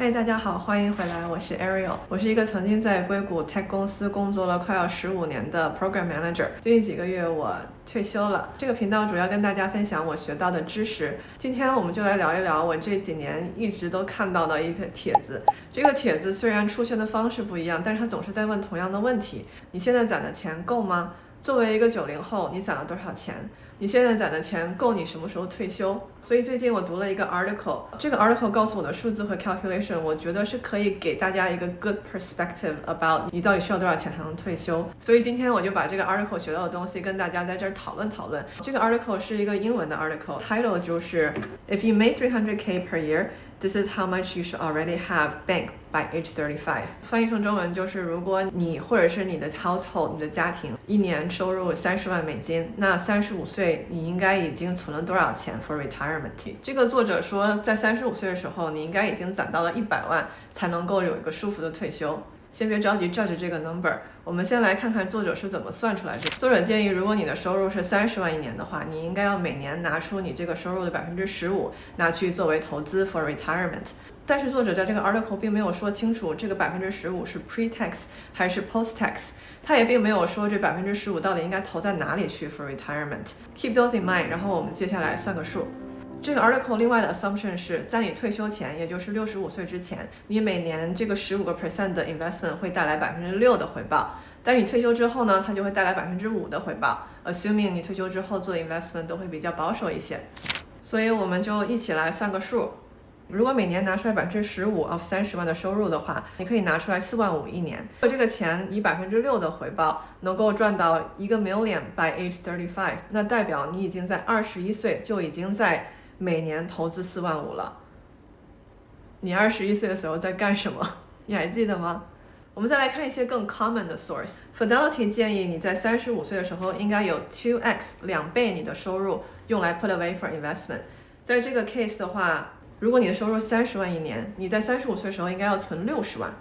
嗨，大家好，欢迎回来，我是 Ariel， 我是一个曾经在硅谷 Tech 公司工作了快要15年的 Program Manager。最近几个月我退休了，这个频道主要跟大家分享我学到的知识。今天我们就来聊一聊我这几年一直都看到的一个帖子。这个帖子虽然出现的方式不一样，但是它总是在问同样的问题：你现在攒的钱够吗？作为一个90后，你攒了多少钱？你现在攒的钱够你什么时候退休？所以最近我读了一个 article， 这个 article 告诉我的数字和 calculation， 我觉得是可以给大家一个 good perspective about 你到底需要多少钱才能退休。所以今天我就把这个 article 学到的东西跟大家在这儿讨论讨论。这个 article 是一个英文的 article，title 就是 If you make 300k per year，This is how much you should already have banked by age 35。翻译成中文就是，如果你或者是你的 household， 你的家庭一年收入30万美金，那35岁你应该已经存了多少钱 for retirement？ 这个作者说，在35岁的时候，你应该已经攒到了100万，才能够有一个舒服的退休。先别着急 judge 这个 number， 我们先来看看作者是怎么算出来的。作者建议，如果你的收入是30万一年的话，你应该要每年拿出你这个收入的15%，拿去作为投资 for retirement。但是作者在这个 article 并没有说清楚这个15%是 pre-tax 还是 post-tax， 他也并没有说这15%到底应该投在哪里去 for retirement。 Keep those in mind， 然后我们接下来算个数。这个 article 另外的 assumption 是在你退休前，也就是65岁之前，你每年这个15% 的 investment 会带来6%的回报，但是你退休之后呢，它就会带来5%的回报， assuming 你退休之后做 investment 都会比较保守一些。所以我们就一起来算个数。如果每年拿出来15% of 30万的收入的话，你可以拿出来4万5一年。如果这个钱以6%的回报能够赚到1 million by age 35，那代表你已经在21岁就已经在每年投资4万5了。你21岁的时候在干什么？你还记得吗？我们再来看一些更 common 的 source。 Fidelity 建议你在35岁的时候应该有 2x 2倍你的收入用来 put away for investment。 在这个 case 的话，如果你的收入30万一年，你在35岁的时候应该要存60万。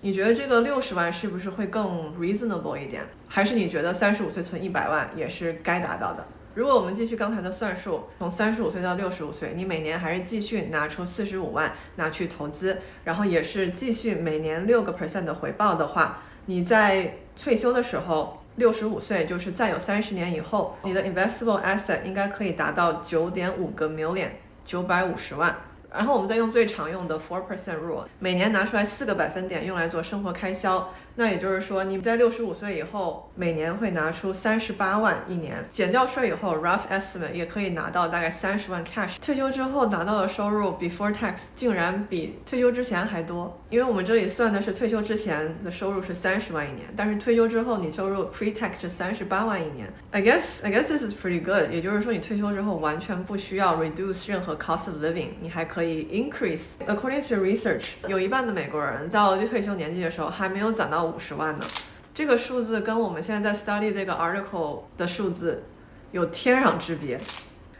你觉得这个60万是不是会更 reasonable 一点？还是你觉得35岁存100万也是该达到的？如果我们继续刚才的算术，从35岁到65岁，你每年还是继续拿出45万拿去投资，然后也是继续每年6% 的回报的话，你在退休的时候65岁，就是再有30年以后，你的 investable asset 应该可以达到9.5 个 million， 950万。然后我们再用最常用的 4% rule， 每年拿出来4个百分点用来做生活开销，那也就是说你在65岁以后每年会拿出38万一年，减掉税以后 rough estimate 也可以拿到大概30万 cash。 退休之后拿到的收入 before tax 竟然比退休之前还多，因为我们这里算的是退休之前的收入是30万一年，但是退休之后你收入 pre-tax 是38万一年。 I guess this is pretty good， 也就是说你退休之后完全不需要 reduce 任何 cost of living， 你还可以 increase。 According to research， 有一半的美国人到退休年纪的时候还没有攒到50万呢。这个数字跟我们现在在 study 这个 article 的数字有天壤之别。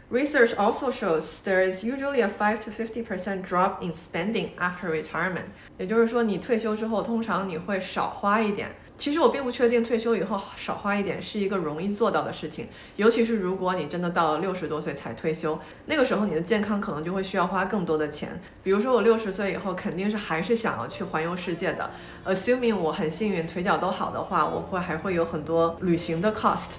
Research also shows there is usually a 5 to 50% drop in spending after retirement， 也就是说你退休之后通常你会少花一点。其实我并不确定退休以后少花一点是一个容易做到的事情，尤其是如果你真的到了60多岁才退休，那个时候你的健康可能就会需要花更多的钱。比如说我60岁以后肯定是还是想要去环游世界的， assuming 我很幸运腿脚都好的话，我还会有很多旅行的 cost。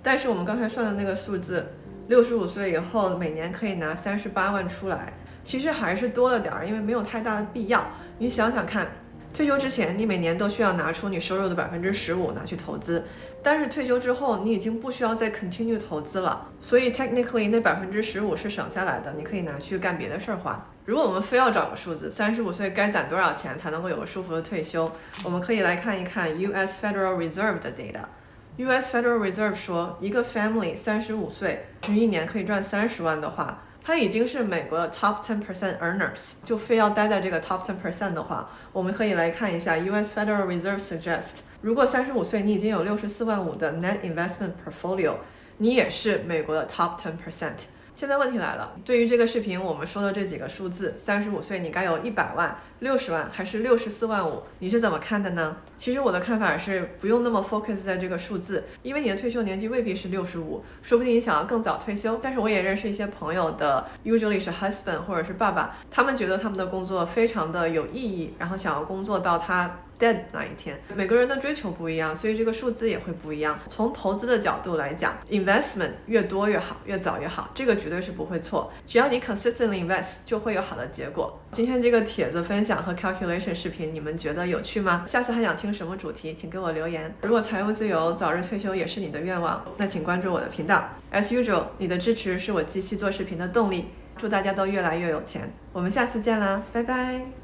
但是我们刚才算的那个数字，65岁以后每年可以拿38万出来，其实还是多了点，因为没有太大的必要。你想想看，退休之前你每年都需要拿出你收入的15%拿去投资，但是退休之后你已经不需要再 continue 投资了，所以 technically 那15%是省下来的，你可以拿去干别的事儿花。如果我们非要找个数字，35岁该攒多少钱才能够有个舒服的退休，我们可以来看一看 US Federal Reserve 的 data。US Federal Reserve 说，一个 family 35岁一年可以赚30万的话，它已经是美国的 top 10% earners。 就非要待在这个 top 10% 的话，我们可以来看一下 US Federal Reserve suggest， 如果35岁你已经有64万5的 net investment portfolio， 你也是美国的 top 10%。现在问题来了，对于这个视频我们说的这几个数字，35岁你该有100万、60万还是64万5，你是怎么看的呢？其实我的看法是不用那么 focus 在这个数字，因为你的退休年纪未必是65，说不定你想要更早退休。但是我也认识一些朋友的 usually 是 husband 或者是爸爸，他们觉得他们的工作非常的有意义，然后想要工作到他dead 那一天。每个人的追求不一样，所以这个数字也会不一样。从投资的角度来讲， investment 越多越好，越早越好，这个绝对是不会错。只要你 consistently invest 就会有好的结果。今天这个帖子分享和 calculation 视频你们觉得有趣吗？下次还想听什么主题请给我留言。如果财务自由早日退休也是你的愿望，那请关注我的频道。 As usual， 你的支持是我继续做视频的动力。祝大家都越来越有钱，我们下次见啦，拜拜。